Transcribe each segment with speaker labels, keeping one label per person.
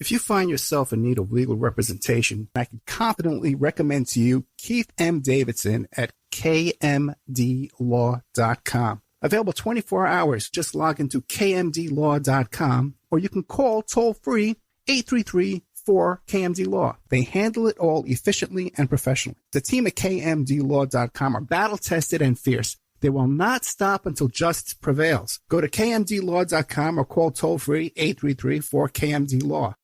Speaker 1: If you find yourself in need of legal representation, I can confidently recommend to you Keith M. Davidson at kmdlaw.com. Available 24 hours. Just log into kmdlaw.com, or you can call toll-free 833-4KMD-LAW. They handle it all efficiently and professionally. The team at kmdlaw.com are battle-tested and fierce. They will not stop until justice prevails. Go to kmdlaw.com or call toll-free 833-4KMD-LAW.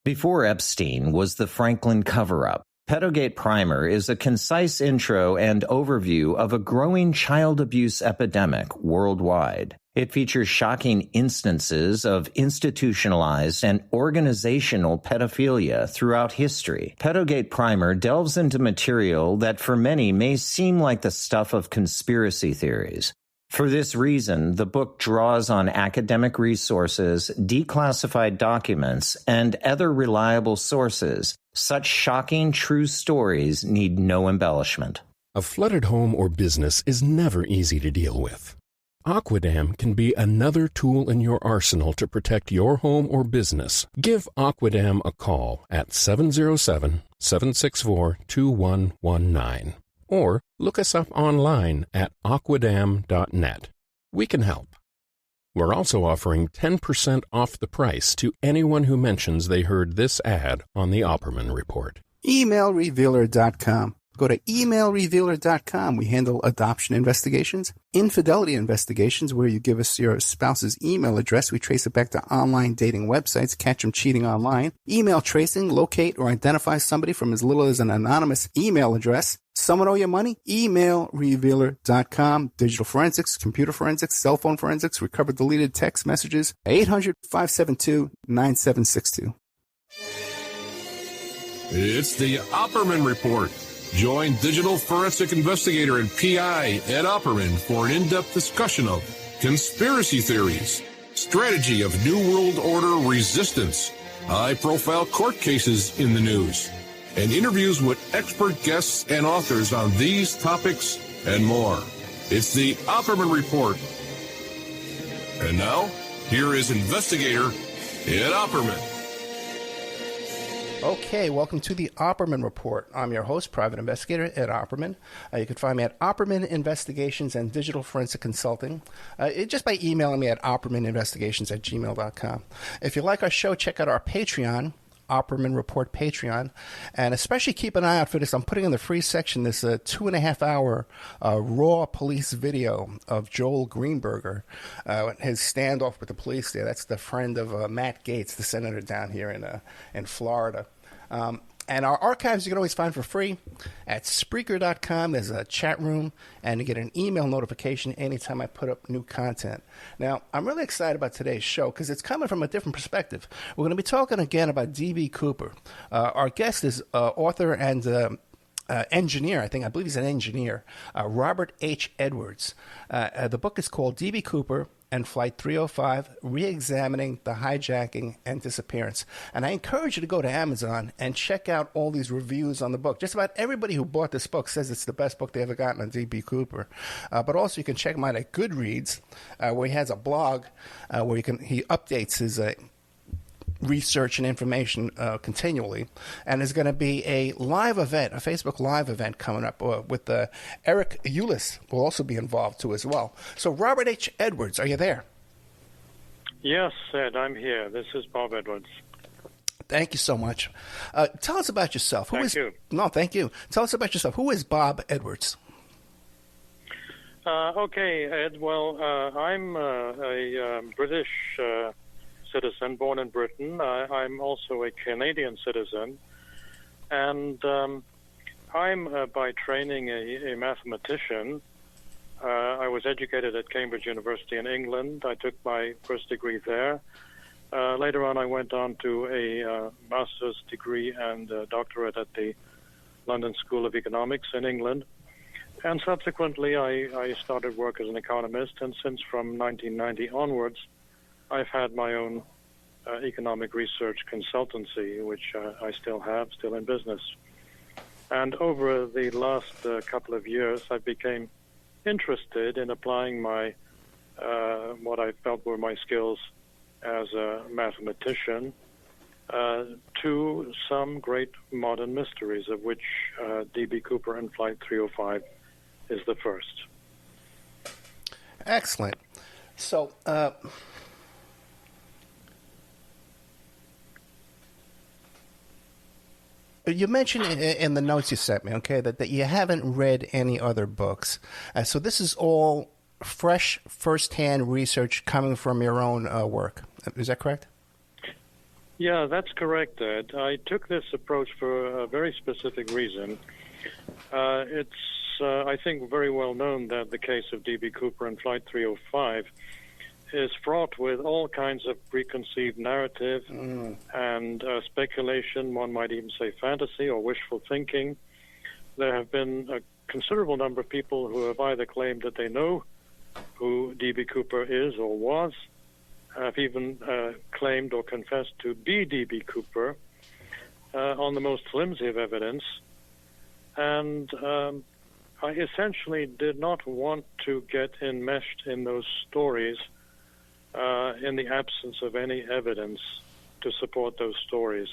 Speaker 2: Before Epstein was the Franklin cover-up, Pedogate Primer is a concise intro and overview of a growing child abuse epidemic worldwide. It features shocking instances of institutionalized and organizational pedophilia throughout history. Pedogate Primer delves into material that for many may seem like the stuff of conspiracy theories. For this reason, the book draws on academic resources, declassified documents, and other reliable sources. Such shocking true stories need no embellishment.
Speaker 3: A flooded home or business is never easy to deal with. Aquadam can be another tool in your arsenal to protect your home or business. Give Aquadam a call at 707-764-2119 or look us up online at aquadam.net. We can help. We're also offering 10% off the price to anyone who mentions they heard this ad on the Opperman Report.
Speaker 1: Emailrevealer.com. Go to emailrevealer.com. We handle adoption investigations, infidelity investigations, where you give us your spouse's email address. We trace it back to online dating websites, catch them cheating online. Email tracing, locate or identify somebody from as little as an anonymous email address. Someone owe you money? Emailrevealer.com. Digital forensics, computer forensics, cell phone forensics, recover deleted text messages. 800-572-9762.
Speaker 4: It's the Opperman Report. Join digital forensic investigator and PI Ed Opperman for an in-depth discussion of conspiracy theories, strategy of New World Order resistance, high-profile court cases in the news, and interviews with expert guests and authors on these topics and more. It's the Opperman Report. And now, here is investigator Ed Opperman.
Speaker 1: Okay, welcome to the Opperman Report. I'm your host, private investigator Ed Opperman. You can find me at Opperman Investigations and Digital Forensic Consulting, just by emailing me at oppermaninvestigations@gmail.com. If you like our show, check out our Patreon, Opperman Report Patreon, and especially keep an eye out for this. I'm putting in the free section this 2.5-hour raw police video of Joel Greenberger, his standoff with the police there. That's the friend of Matt Gaetz, the senator down here in Florida. And our archives you can always find for free at Spreaker.com. There's a chat room, and you get an email notification anytime I put up new content. Now, I'm really excited about today's show because it's coming from a different perspective. We're going to be talking again about D.B. Cooper. Our guest is author and engineer, I believe he's an engineer, Robert H. Edwards. The book is called D.B. Cooper and Flight 305, Reexamining the Hijacking and Disappearance. And I encourage you to go to Amazon and check out all these reviews on the book. Just about everybody who bought this book says it's the best book they ever gotten on D.B. Cooper. But also you can check him out at Goodreads, where he has a blog where he updates his research and information continually, and there's going to be a live event, a Facebook live event coming up with Eric Eulis will also be involved too as well. So Robert H. Edwards, are you there?
Speaker 5: Yes, Ed, I'm here. This is Bob Edwards.
Speaker 1: Thank you so much. Tell us about yourself.
Speaker 5: Thank you.
Speaker 1: No, thank you. Tell us about yourself. Who is Bob Edwards?
Speaker 5: Okay, Ed. Well, I'm a British citizen born in Britain. I'm also a Canadian citizen, and I'm by training a mathematician. I was educated at Cambridge University in England. I took my first degree there. Later on, I went on to a master's degree and doctorate at the London School of Economics in England. And subsequently, I started work as an economist, and since from 1990 onwards, I've had my own economic research consultancy, which I still have, still in business. And over the last couple of years, I became interested in applying my what I felt were my skills as a mathematician to some great modern mysteries, of which D.B. Cooper and Flight 305 is the first.
Speaker 1: Excellent. So, you mentioned in the notes you sent me, okay, that you haven't read any other books. So this is all fresh, first-hand research coming from your own work. Is that correct?
Speaker 5: Yeah, that's correct, Ed. I took this approach for a very specific reason. It's, I think, very well known that the case of D.B. Cooper and Flight 305 is fraught with all kinds of preconceived narrative and speculation, one might even say fantasy or wishful thinking. There have been a considerable number of people who have either claimed that they know who D.B. Cooper is or was, have even claimed or confessed to be D.B. Cooper on the most flimsy of evidence. And I essentially did not want to get enmeshed in those stories in the absence of any evidence to support those stories.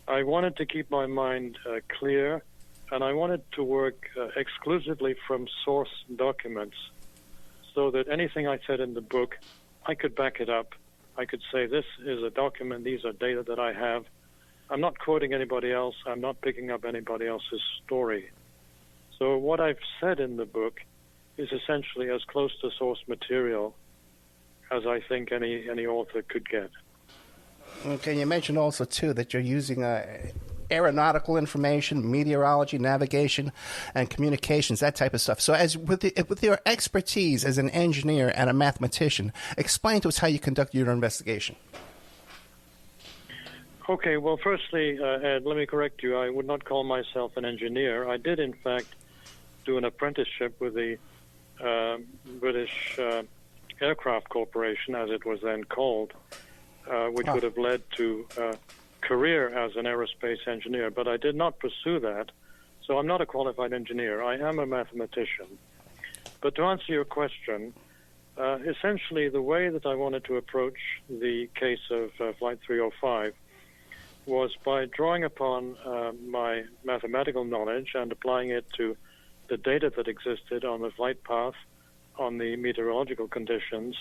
Speaker 5: I wanted to keep my mind clear, and I wanted to work exclusively from source documents so that anything I said in the book, I could back it up. I could say, this is a document, these are data that I have. I'm not quoting anybody else. I'm not picking up anybody else's story. So what I've said in the book is essentially as close to source material as I think any author could get.
Speaker 1: Okay, you mentioned also, too, that you're using aeronautical information, meteorology, navigation, and communications, that type of stuff. So as with your expertise as an engineer and a mathematician, explain to us how you conduct your investigation.
Speaker 5: Okay, well, firstly, Ed, let me correct you. I would not call myself an engineer. I did, in fact, do an apprenticeship with the British Aircraft Corporation, as it was then called, which would have led to a career as an aerospace engineer. But I did not pursue that, so I'm not a qualified engineer. I am a mathematician. But to answer your question, essentially the way that I wanted to approach the case of Flight 305 was by drawing upon my mathematical knowledge and applying it to the data that existed on the flight path, on the meteorological conditions,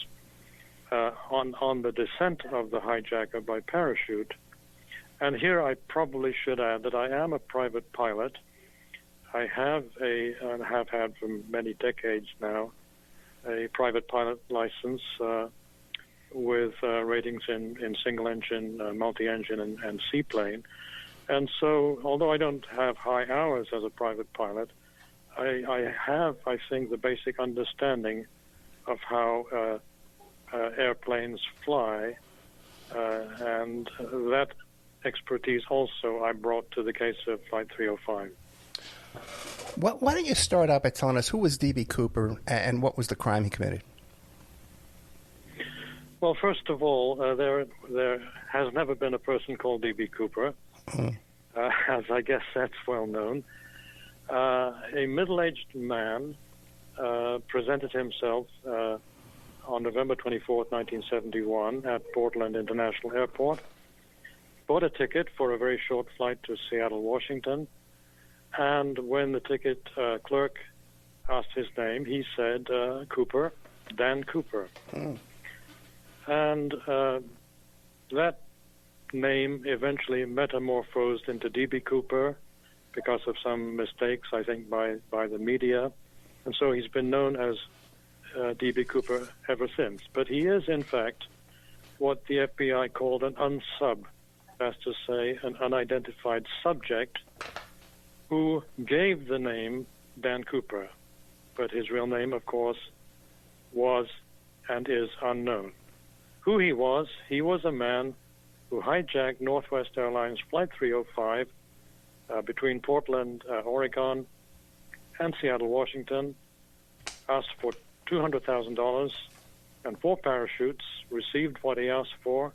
Speaker 5: on the descent of the hijacker by parachute. And here I probably should add that I am a private pilot. I have and have had for many decades now, a private pilot license with ratings in single-engine, multi-engine, and seaplane. And so, although I don't have high hours as a private pilot, I have, I think, the basic understanding of how airplanes fly, and that expertise also I brought to the case of Flight 305.
Speaker 1: Well, why don't you start out by telling us who was D.B. Cooper and what was the crime he committed?
Speaker 5: Well, first of all, there has never been a person called D.B. Cooper, as I guess that's well known. A middle-aged man presented himself on November 24th, 1971 at Portland International Airport, bought a ticket for a very short flight to Seattle, Washington, and when the ticket clerk asked his name, he said, Cooper, Dan Cooper. And that name eventually metamorphosed into D.B. Cooper because of some mistakes, I think, by the media. And so he's been known as D.B. Cooper ever since. But he is, in fact, what the FBI called an unsub, that's to say, an unidentified subject who gave the name Dan Cooper. But his real name, of course, was and is unknown. Who he was a man who hijacked Northwest Airlines Flight 305 between Portland, Oregon, and Seattle, Washington, asked for $200,000 and 4 parachutes, received what he asked for,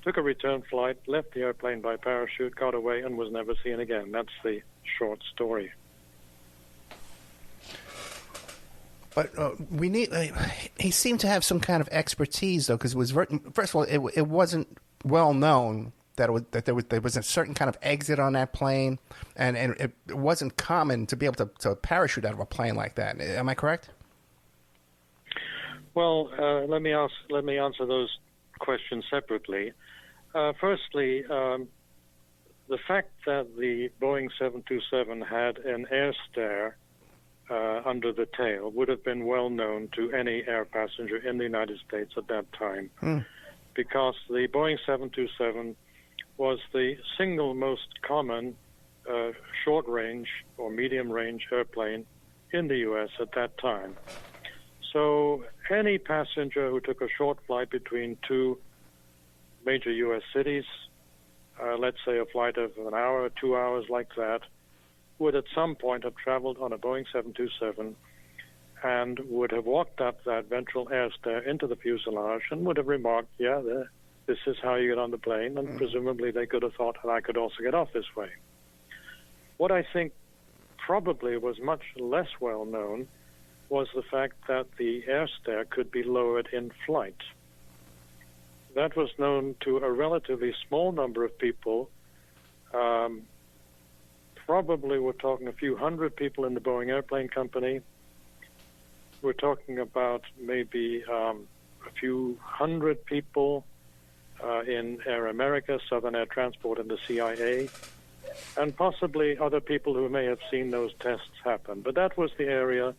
Speaker 5: took a return flight, left the airplane by parachute, got away, and was never seen again. That's the short story.
Speaker 1: But we need. He seemed to have some kind of expertise, though, because it was first of all, it wasn't well known that there was a certain kind of exit on that plane, and it wasn't common to be able to parachute out of a plane like that. Am I correct?
Speaker 5: Well, let me answer those questions separately. Firstly, the fact that the Boeing 727 had an air stair under the tail would have been well known to any air passenger in the United States at that time, because the Boeing 727 was the single most common short-range or medium-range airplane in the U.S. at that time. So any passenger who took a short flight between two major U.S. cities, let's say a flight of an hour or 2 hours like that, would at some point have traveled on a Boeing 727 and would have walked up that ventral air stair into the fuselage and would have remarked, this is how you get on the plane, and presumably they could have thought that I could also get off this way. What I think probably was much less well known was the fact that the air stair could be lowered in flight. That was known to a relatively small number of people. Probably we're talking a few hundred people in the Boeing Airplane Company. We're talking about maybe a few hundred people in Air America, Southern Air Transport, and the CIA, and possibly other people who may have seen those tests happen. But that was the area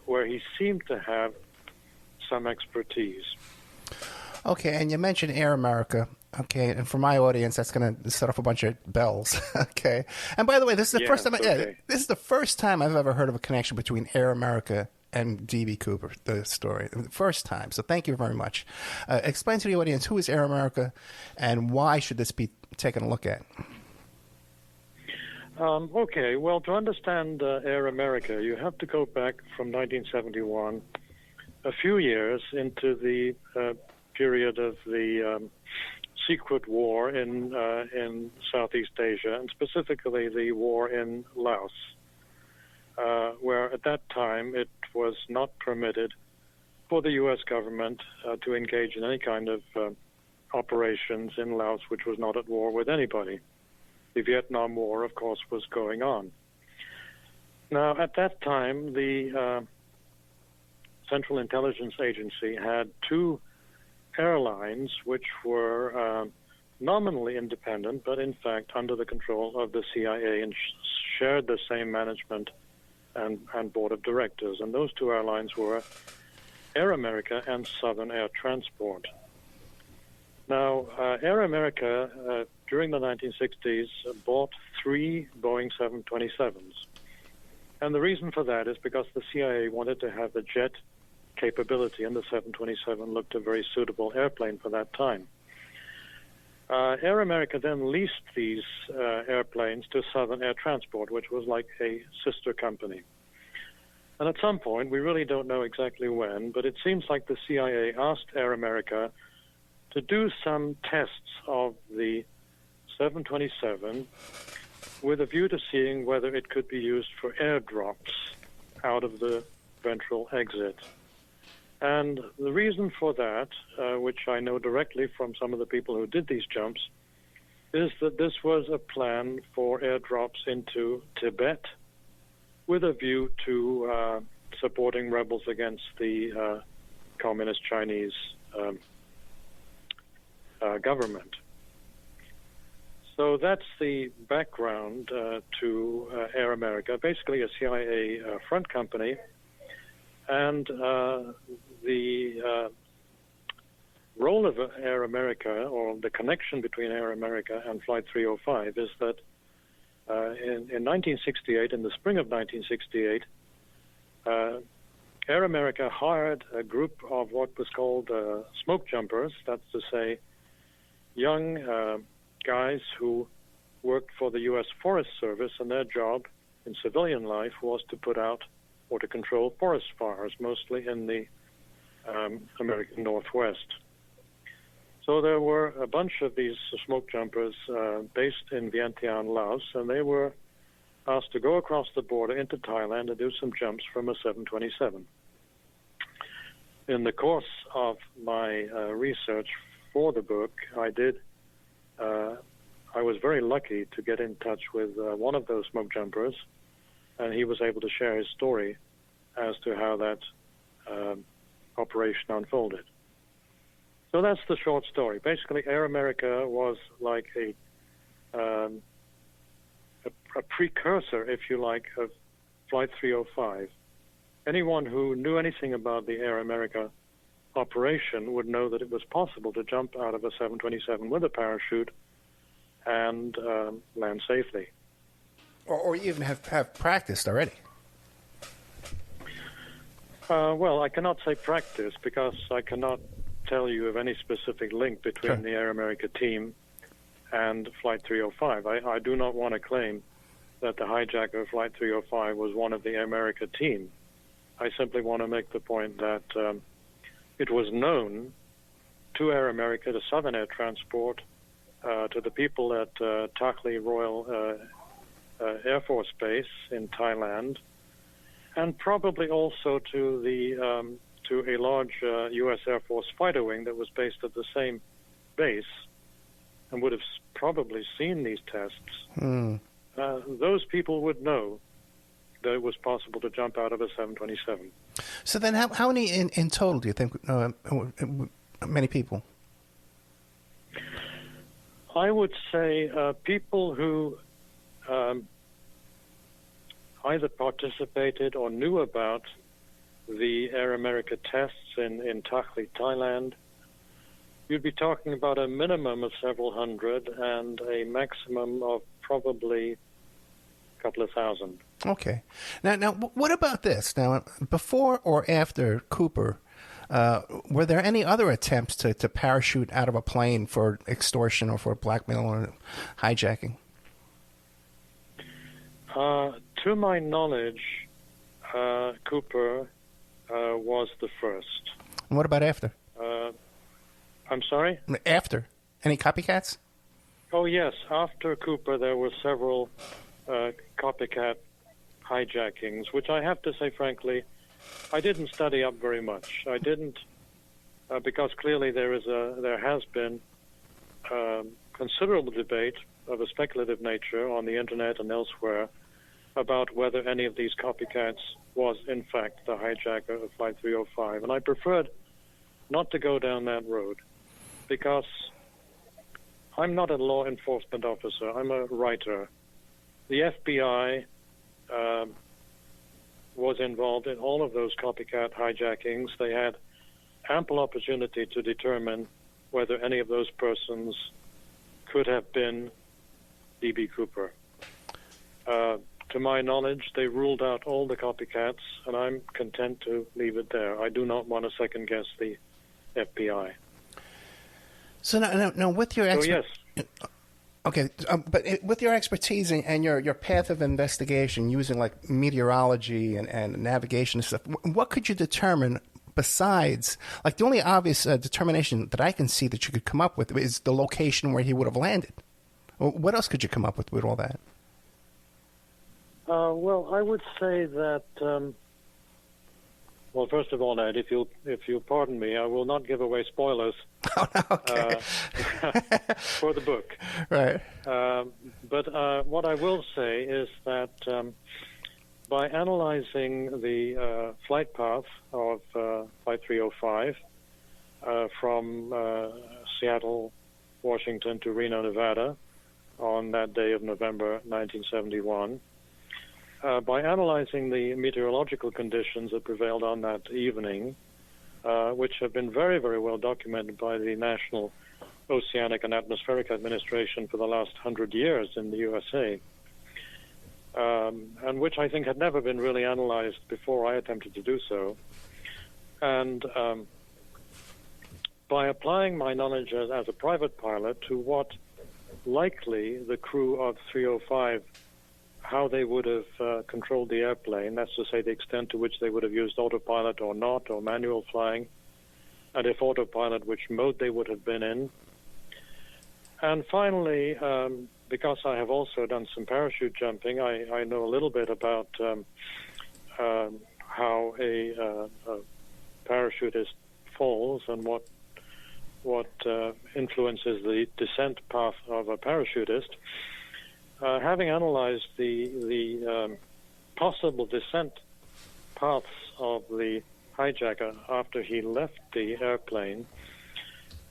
Speaker 5: where he seemed to have some expertise.
Speaker 1: Okay, and you mentioned Air America. Okay, and for my audience, that's going to set off a bunch of bells. Okay, and by the way, this is the first time. This is the first time I've ever heard of a connection between Air America and D.B. Cooper, the story. The first time. So thank you very much. Explain to the audience who is Air America, and why should this be taken a look at?
Speaker 5: Okay, well, to understand Air America, you have to go back from 1971, a few years into the period of the secret war in Southeast Asia, and specifically the war in Laos, where at that time it was not permitted for the U.S. government to engage in any kind of operations in Laos which was not at war with anybody. The Vietnam War, of course, was going on. Now, at that time, the Central Intelligence Agency had two airlines which were nominally independent, but in fact under the control of the CIA, and shared the same management and board of directors. And those two airlines were Air America and Southern Air Transport. Now, Air America, during the 1960s, bought 3 Boeing 727s. And the reason for that is because the CIA wanted to have the jet capability, and the 727 looked a very suitable airplane for that time. Air America then leased these airplanes to Southern Air Transport, which was like a sister company. And at some point, we really don't know exactly when, but it seems like the CIA asked Air America to do some tests of the 727 with a view to seeing whether it could be used for airdrops out of the ventral exit. And the reason for that, which I know directly from some of the people who did these jumps, is that this was a plan for airdrops into Tibet with a view to supporting rebels against the communist Chinese government. So that's the background to Air America, basically a CIA front company. And the role of Air America, or the connection between Air America and Flight 305, is that in 1968, in the spring of 1968, Air America hired a group of what was called smoke jumpers, that's to say, young guys who worked for the U.S. Forest Service, and their job in civilian life was to put out or to control forest fires, mostly in the American Northwest. So there were a bunch of these smoke jumpers based in Vientiane, Laos, and they were asked to go across the border into Thailand and do some jumps from a 727. In the course of my research for the book, I did I was very lucky to get in touch with one of those smoke jumpers, and he was able to share his story as to how that operation unfolded. So that's the short story. Basically, Air America was like a precursor, if you like, of Flight 305. Anyone who knew anything about the Air America operation would know that it was possible to jump out of a 727 with a parachute and land safely.
Speaker 1: Or you even have practiced already.
Speaker 5: Well, I cannot say practice because I cannot tell you of any specific link between the Air America team and Flight 305. I do not want to claim that the hijacker of Flight 305 was one of the Air America team. I simply want to make the point that it was known to Air America, to Southern Air Transport, to the people at Takli Royal Air Force Base in Thailand, and probably also to a large U.S. Air Force fighter wing that was based at the same base and would have probably seen these tests. Those people would know that it was possible to jump out of a 727.
Speaker 1: So then how many in total do you think, many people?
Speaker 5: I would say people who either participated or knew about the Air America tests in Takli, Thailand, you'd be talking about a minimum of several hundred and a maximum of probably a couple of thousand.
Speaker 1: Okay. Now, what about this? Now, before or after Cooper, were there any other attempts to parachute out of a plane for extortion or for blackmail or hijacking?
Speaker 5: To my knowledge, Cooper was the first.
Speaker 1: And what about after?
Speaker 5: I'm sorry?
Speaker 1: After? Any copycats?
Speaker 5: Oh, yes. After Cooper, there were several copycat hijackings, which I have to say, frankly, I didn't study up very much. I didn't, because clearly there has been considerable debate of a speculative nature on the internet and elsewhere about whether any of these copycats was, in fact, the hijacker of Flight 305. And I preferred not to go down that road because I'm not a law enforcement officer. I'm a writer. The FBI was involved in all of those copycat hijackings. They had ample opportunity to determine whether any of those persons could have been D.B. Cooper. To my knowledge, they ruled out all the copycats, and I'm content to leave it there. I do not want to second-guess the FBI.
Speaker 1: So now with your
Speaker 5: yes.
Speaker 1: Okay, but with your expertise and your path of investigation using like meteorology and navigation and stuff, what could you determine besides, like the only obvious determination that I can see that you could come up with is the location where he would have landed. What else could you come up with all that?
Speaker 5: Well, I would say that, well, first of all, Ed, if you'll pardon me, I will not give away spoilers
Speaker 1: okay.
Speaker 5: for the book.
Speaker 1: Right.
Speaker 5: But what I will say is that by analyzing the flight path of Flight 305 from Seattle, Washington to Reno, Nevada on that day of November 1971, by analyzing the meteorological conditions that prevailed on that evening, which have been very, very well documented by the National Oceanic and Atmospheric Administration for the last 100 years in the USA, and which I think had never been really analyzed before I attempted to do so. And by applying my knowledge as a private pilot to what likely the crew of 305, how they would have controlled the airplane, that's to say the extent to which they would have used autopilot or not, or manual flying, and if autopilot, which mode they would have been in. And finally, because I have also done some parachute jumping, I know a little bit about how a parachutist falls and what what influences the descent path of a parachutist, having analyzed the possible descent paths of the hijacker after he left the airplane,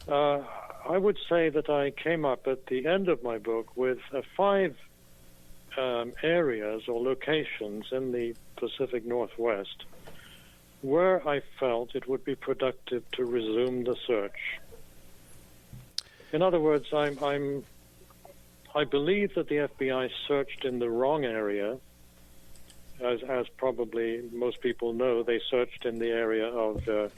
Speaker 5: I would say that I came up at the end of my book with 5 areas or locations in the Pacific Northwest where I felt it would be productive to resume the search. In other words, I believe that the FBI searched in the wrong area. As probably most people know, they searched in the area of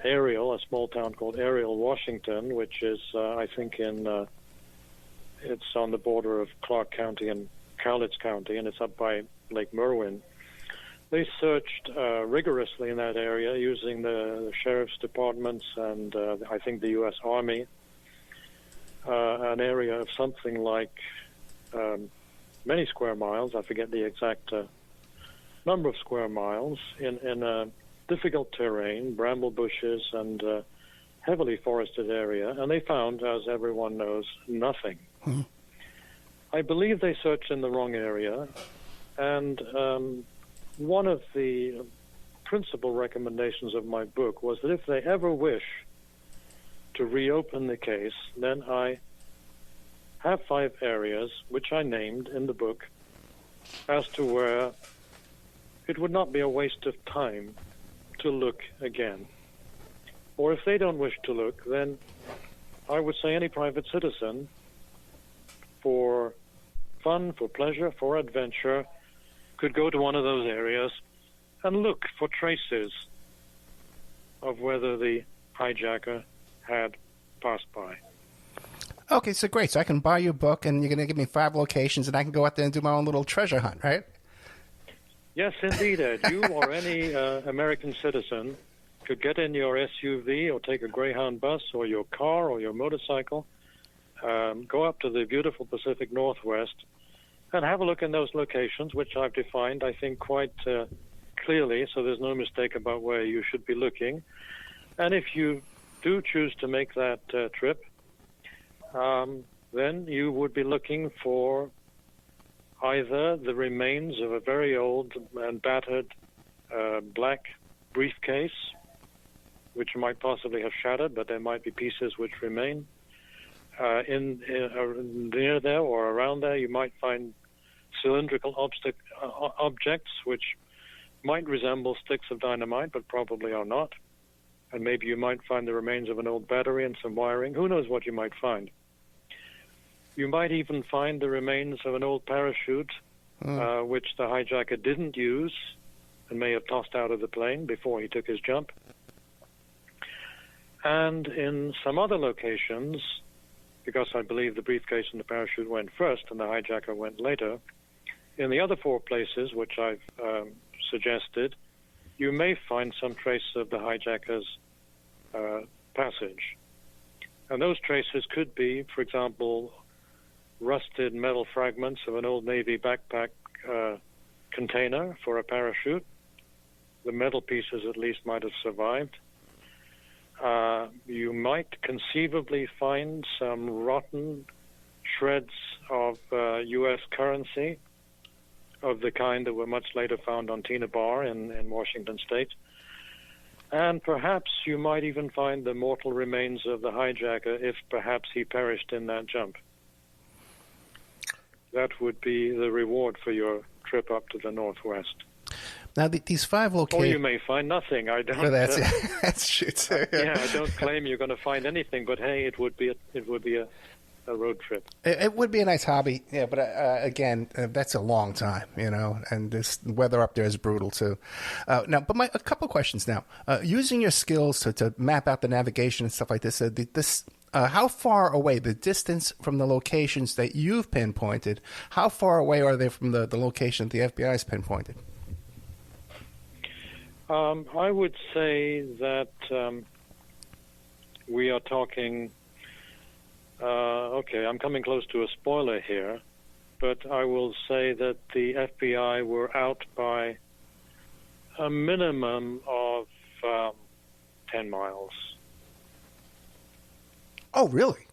Speaker 5: Ariel, a small town called Ariel, Washington, which is, I think, it's on the border of Clark County and Cowlitz County, and it's up by Lake Merwin. They searched rigorously in that area using the sheriff's departments and I think the U.S. Army, an area of something like many square miles. I forget the exact number of square miles in a difficult terrain, bramble bushes, and heavily forested area. And they found, as everyone knows, nothing. Mm-hmm. I believe they searched in the wrong area. And one of the principal recommendations of my book was that if they ever wish to reopen the case, then I have 5 areas, which I named in the book, as to where it would not be a waste of time to look again. Or if they don't wish to look, then I would say any private citizen, for fun, for pleasure, for adventure, could go to one of those areas and look for traces of whether the hijacker had passed by.
Speaker 1: Okay, so great. So I can buy your book, and you're going to give me 5 locations, and I can go out there and do my own little treasure hunt, right?
Speaker 5: Yes, indeed, Ed. You or any American citizen could get in your SUV or take a Greyhound bus or your car or your motorcycle, go up to the beautiful Pacific Northwest, and have a look in those locations, which I've defined, I think, quite clearly, so there's no mistake about where you should be looking. And if you do choose to make that trip, then you would be looking for either the remains of a very old and battered black briefcase, which might possibly have shattered, but there might be pieces which remain. Near there or around there, you might find cylindrical objects which might resemble sticks of dynamite, but probably are not. And maybe you might find the remains of an old battery and some wiring. Who knows what you might find? You might even find the remains of an old parachute, which the hijacker didn't use and may have tossed out of the plane before he took his jump. And in some other locations, because I believe the briefcase and the parachute went first and the hijacker went later, in the other 4 places which I've suggested, you may find some trace of the hijacker's passage. And those traces could be, for example, rusted metal fragments of an old Navy backpack container for a parachute. The metal pieces at least might have survived. You might conceivably find some rotten shreds of U.S. currency of the kind that were much later found on Tina Bar in Washington State. And perhaps you might even find the mortal remains of the hijacker if perhaps he perished in that jump. That would be the reward for your trip up to the Northwest.
Speaker 1: Now, these 5 locations...
Speaker 5: Or you may find nothing. I don't.
Speaker 1: Well, that's true, too.
Speaker 5: Yeah, I don't claim you're going to find anything, but hey, it would be a road trip.
Speaker 1: It would be a nice hobby, yeah, but again, that's a long time, and this weather up there is brutal, too. Now, but a couple questions now. Using your skills to map out the navigation and stuff like this, how far away, the distance from the locations that you've pinpointed, how far away are they from the location that the FBI has pinpointed?
Speaker 5: I would say that we are talking... okay, I'm coming close to a spoiler here, but I will say that the FBI were out by a minimum of 10 miles.
Speaker 1: Oh, really?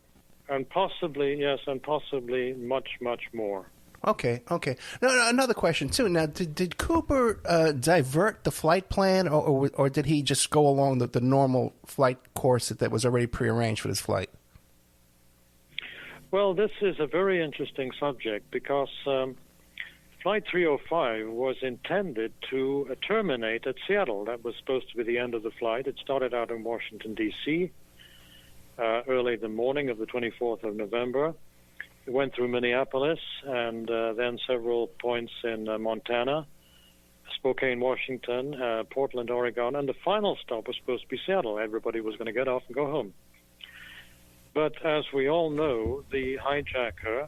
Speaker 5: And possibly, yes, and possibly much, much more.
Speaker 1: Okay. Now, another question, too. Now, did Cooper divert the flight plan, or did he just go along the normal flight course that was already prearranged for this flight?
Speaker 5: Well, this is a very interesting subject because Flight 305 was intended to terminate at Seattle. That was supposed to be the end of the flight. It started out in Washington, D.C., early the morning of the 24th of November. It went through Minneapolis and then several points in Montana, Spokane, Washington, Portland, Oregon, and the final stop was supposed to be Seattle. Everybody was going to get off and go home. But as we all know, the hijacker,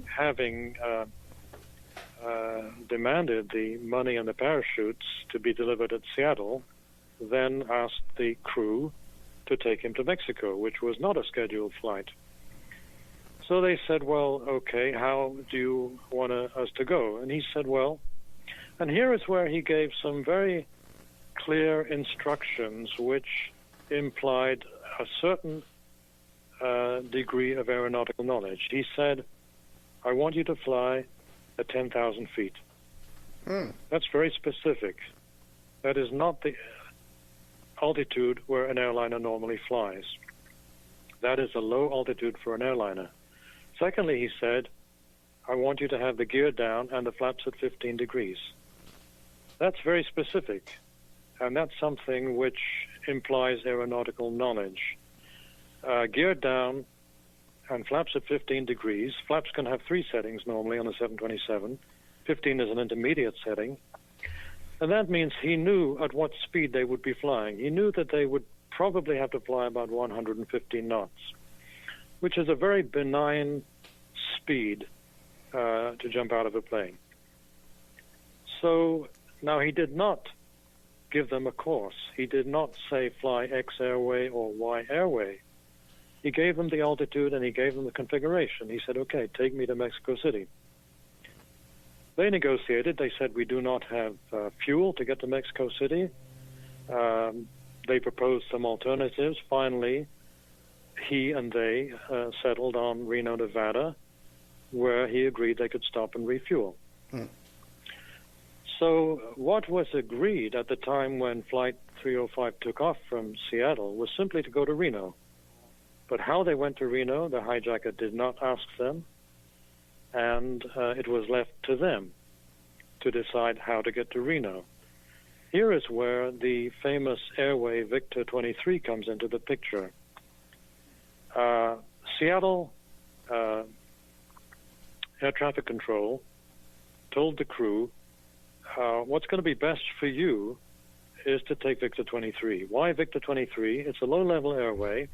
Speaker 5: having demanded the money and the parachutes to be delivered at Seattle, then asked the crew to take him to Mexico, which was not a scheduled flight. So they said, well, okay, how do you want us to go? And he said, well, and here is where he gave some very clear instructions which implied a certain degree of aeronautical knowledge. He said, I want you to fly at 10,000 feet. That's very specific. That is not the altitude where an airliner normally flies. That is a low altitude for an airliner. Secondly, he said, I want you to have the gear down and the flaps at 15 degrees. That's very specific, and that's something which implies aeronautical knowledge. Gear down and flaps at 15 degrees. Flaps can have 3 settings normally on a 727. 15 is an intermediate setting. And that means he knew at what speed they would be flying. He knew that they would probably have to fly about 115 knots, which is a very benign speed to jump out of a plane. So now he did not give them a course. He did not say fly X airway or Y airway. He gave them the altitude and he gave them the configuration. He said, okay, take me to Mexico City. They negotiated. They said, we do not have fuel to get to Mexico City. They proposed some alternatives. Finally, he and they settled on Reno, Nevada, where he agreed they could stop and refuel. So what was agreed at the time when Flight 305 took off from Seattle was simply to go to Reno. But how they went to Reno, the hijacker did not ask them, and it was left to them to decide how to get to Reno. Here is where the famous airway Victor 23 comes into the picture. Seattle Air Traffic Control told the crew, what's going to be best for you is to take Victor 23. Why Victor 23? It's a low-level airway.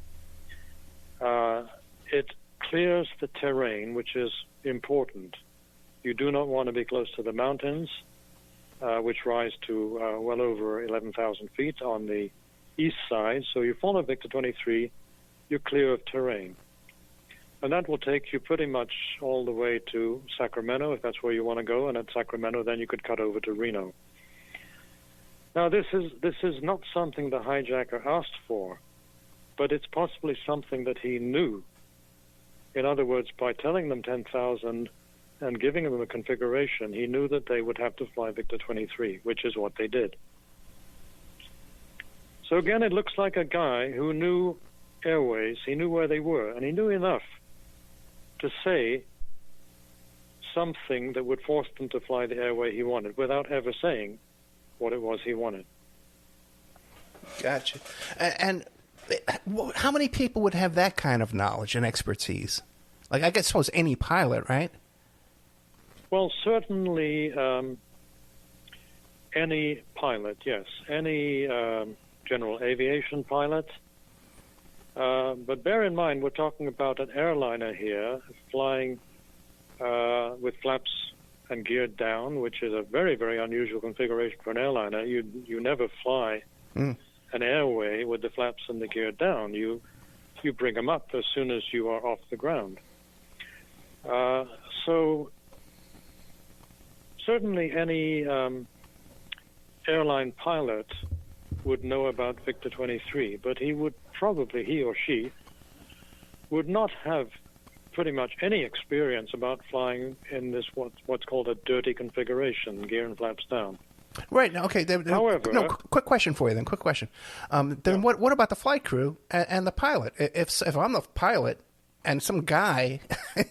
Speaker 5: It clears the terrain, which is important. You do not want to be close to the mountains, which rise to well over 11,000 feet on the east side. So you follow Victor 23, you're clear of terrain. And that will take you pretty much all the way to Sacramento, if that's where you want to go. And at Sacramento, then you could cut over to Reno. Now, this is not something the hijacker asked for, but it's possibly something that he knew. In other words, by telling them 10,000 and giving them a configuration, he knew that they would have to fly Victor 23, which is what they did. So again, it looks like a guy who knew airways, he knew where they were, and he knew enough to say something that would force them to fly the airway he wanted without ever saying what it was he wanted.
Speaker 1: Gotcha. And how many people would have that kind of knowledge and expertise? Like, I suppose any pilot, right?
Speaker 5: Well, certainly any pilot, yes. Any general aviation pilot. But bear in mind, we're talking about an airliner here flying with flaps and geared down, which is a very, very unusual configuration for an airliner. You never fly an airway with the flaps and the gear down. You bring them up as soon as you are off the ground. So certainly any airline pilot would know about Victor 23, but he or she would not have pretty much any experience about flying in this what's called a dirty configuration, gear and flaps down.
Speaker 1: Right. Okay.
Speaker 5: However,
Speaker 1: quick question for you then. Quick question. What about the flight crew and the pilot? If I'm the pilot and some guy,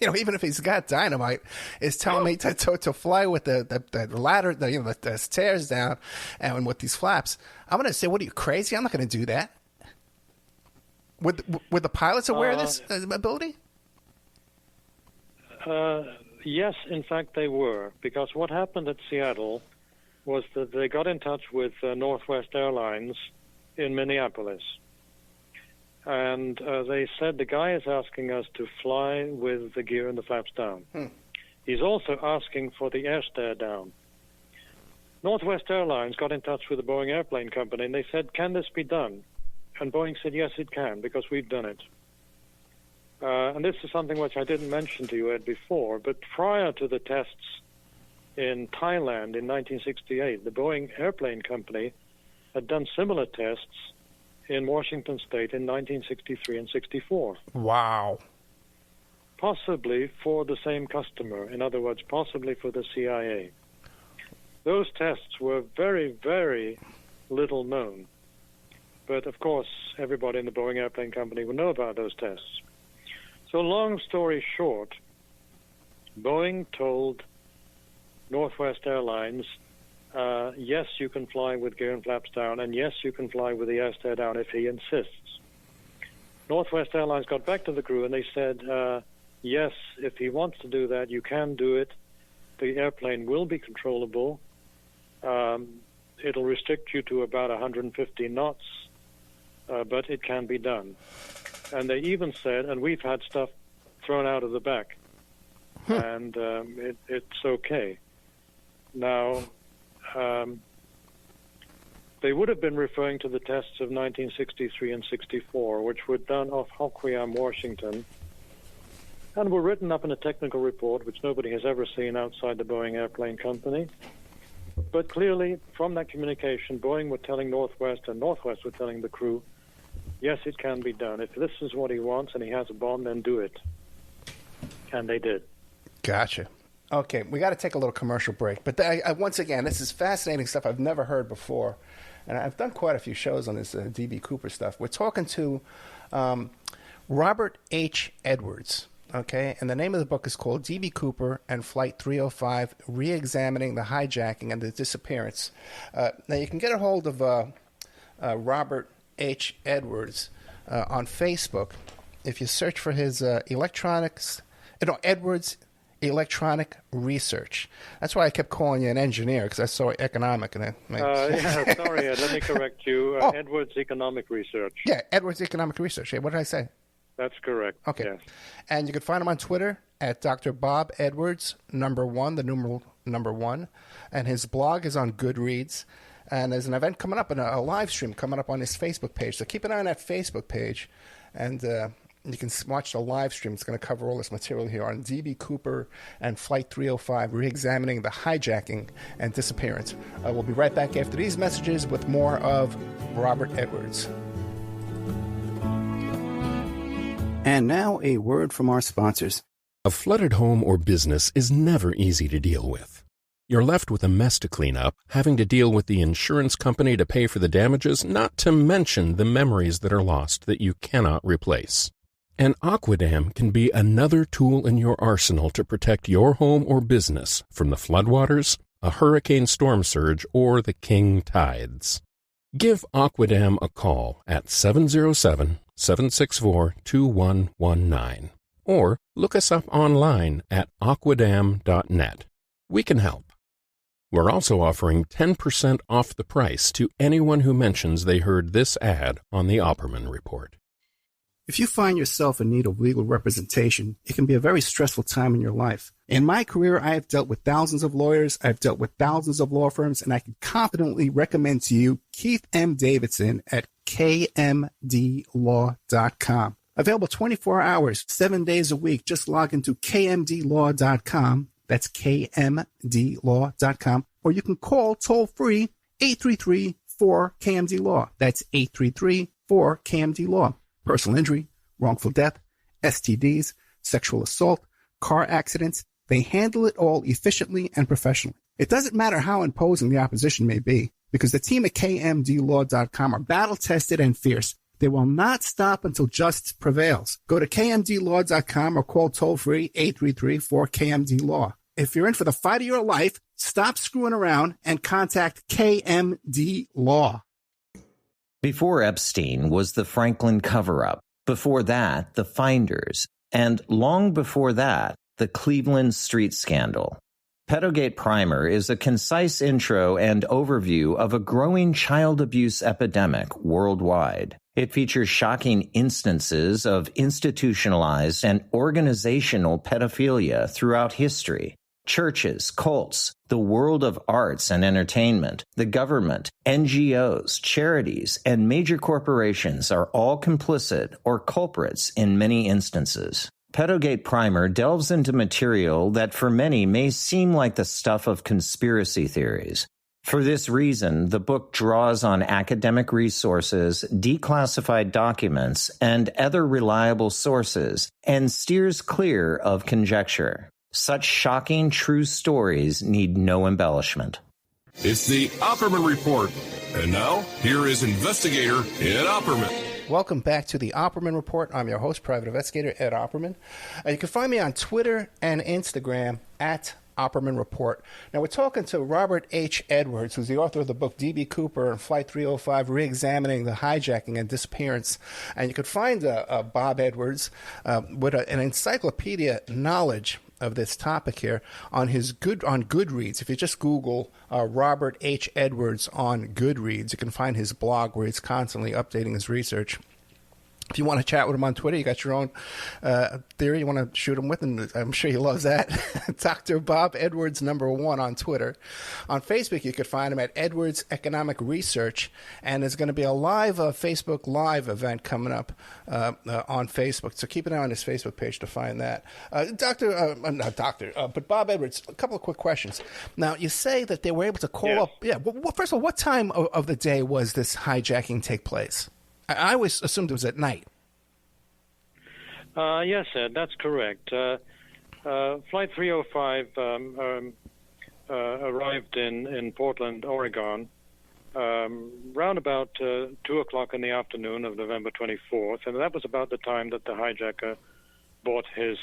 Speaker 1: even if he's got dynamite, is telling me to fly with the ladder, the stairs down, and with these flaps, I'm going to say, "What are you, crazy? I'm not going to do that." Were the pilots aware of this ability?
Speaker 5: Yes, in fact, they were, because what happened at Seattle was that they got in touch with Northwest Airlines in Minneapolis. And they said, the guy is asking us to fly with the gear and the flaps down. He's also asking for the air stair down. Northwest Airlines got in touch with the Boeing airplane company, and they said, can this be done? And Boeing said, yes, it can, because we've done it. And this is something which I didn't mention to you, Ed, before, but prior to the tests in Thailand in 1968, the Boeing airplane company had done similar tests in Washington State in 1963 and 64.
Speaker 1: Wow.
Speaker 5: Possibly for the same customer. In other words, possibly for the CIA. Those tests were very, very little known. But, of course, everybody in the Boeing airplane company would know about those tests. So long story short, Boeing told Northwest Airlines, yes, you can fly with gear and flaps down, and yes, you can fly with the air stair down if he insists. Northwest Airlines got back to the crew and they said, yes, if he wants to do that, you can do it. The airplane will be controllable. It'll restrict you to about 150 knots, but it can be done. And they even said, and we've had stuff thrown out of the back, and it's okay. Now, they would have been referring to the tests of 1963 and 64, which were done off Hoquiam, Washington, and were written up in a technical report, which nobody has ever seen outside the Boeing airplane company. But clearly, from that communication, Boeing were telling Northwest, and Northwest were telling the crew, yes, it can be done. If this is what he wants and he has a bomb, then do it. And they did. Gotcha.
Speaker 1: Okay, we got to take a little commercial break. But once again, this is fascinating stuff I've never heard before. And I've done quite a few shows on this D.B. Cooper stuff. We're talking to Robert H. Edwards. Okay, and the name of the book is called D.B. Cooper and Flight 305, Reexamining the Hijacking and the Disappearance. Now, you can get a hold of Robert H. Edwards on Facebook if you search for his Edwards Electronic Research. That's why I kept calling you an engineer, because I saw economic. And
Speaker 5: sorry, Ed, let me correct you. Edwards Economic Research.
Speaker 1: Yeah, Edwards Economic Research. What did I say?
Speaker 5: That's correct.
Speaker 1: Okay.
Speaker 5: Yes.
Speaker 1: And you can find him on Twitter at Dr. Bob Edwards, #1, the numeral #1. And his blog is on Goodreads. And there's an event coming up, and a live stream coming up on his Facebook page. So keep an eye on that Facebook page. And you can watch the live stream. It's going to cover all this material here on D.B. Cooper and Flight 305, Reexamining the Hijacking and Disappearance. We'll be right back after these messages with more of Robert Edwards.
Speaker 6: And now a word from our sponsors.
Speaker 3: A flooded home or business is never easy to deal with. You're left with a mess to clean up, having to deal with the insurance company to pay for the damages, not to mention the memories that are lost that you cannot replace. And Aquadam can be another tool in your arsenal to protect your home or business from the floodwaters, a hurricane storm surge, or the king tides. Give Aquadam a call at 707-764-2119 or look us up online at aquadam.net. We can help. We're also offering 10% off the price to anyone who mentions they heard this ad on the Opperman Report.
Speaker 6: If you find yourself in need of legal representation, it can be a very stressful time in your life. In my career, I have dealt with thousands of lawyers, I've dealt with thousands of law firms, and I can confidently recommend to you Keith M. Davidson at kmdlaw.com. Available 24 hours, 7 days a week. Just log into kmdlaw.com. That's kmdlaw.com. Or you can call toll-free 833-4KMD-LAW. That's 833-4KMD-LAW. Personal injury, wrongful death, STDs, sexual assault, car accidents. They handle it all efficiently and professionally. It doesn't matter how imposing the opposition may be, because the team at KMDlaw.com are battle-tested and fierce. They will not stop until justice prevails. Go to KMDlaw.com or call toll-free 833-4KMD-LAW. If you're in for the fight of your life, stop screwing around and contact KMD Law.
Speaker 2: Before Epstein was the Franklin cover-up. Before that, the Finders. And long before that, the Cleveland Street Scandal. Pedogate Primer is a concise intro and overview of a growing child abuse epidemic worldwide. It features shocking instances of institutionalized and organizational pedophilia throughout history. Churches, cults, the world of arts and entertainment, the government, NGOs, charities, and major corporations are all complicit or culprits in many instances. Pedogate Primer delves into material that for many may seem like the stuff of conspiracy theories. For this reason, the book draws on academic resources, declassified documents, and other reliable sources, and steers clear of conjecture. Such shocking true stories need no embellishment.
Speaker 4: It's the Opperman Report. And now, here is investigator Ed Opperman.
Speaker 1: Welcome back to the Opperman Report. I'm your host, private investigator Ed Opperman. You can find me on Twitter and Instagram at Opperman Report. Now, we're talking to Robert H. Edwards, who's the author of the book D.B. Cooper and Flight 305, Reexamining the Hijacking and Disappearance. And you can find Bob Edwards with an encyclopedia knowledge of this topic here on Goodreads. If you just Google Robert H. Edwards on Goodreads, you can find his blog where he's constantly updating his research. If you want to chat with him on Twitter, you got your own theory you want to shoot him with, and I'm sure he loves that. Dr. Bob Edwards, #1 on Twitter. On Facebook, you could find him at Edwards Economic Research, and there's going to be a live Facebook Live event coming up on Facebook. So keep an eye on his Facebook page to find that. But Bob Edwards, a couple of quick questions. Now, you say that they were able to call up. Yeah. Well, first of all, what time of the day was this hijacking take place? I always assumed it was at night.
Speaker 5: Yes, Ed, that's correct. Flight 305 arrived in Portland, Oregon, round about 2 o'clock in the afternoon of November 24th, and that was about the time that the hijacker bought his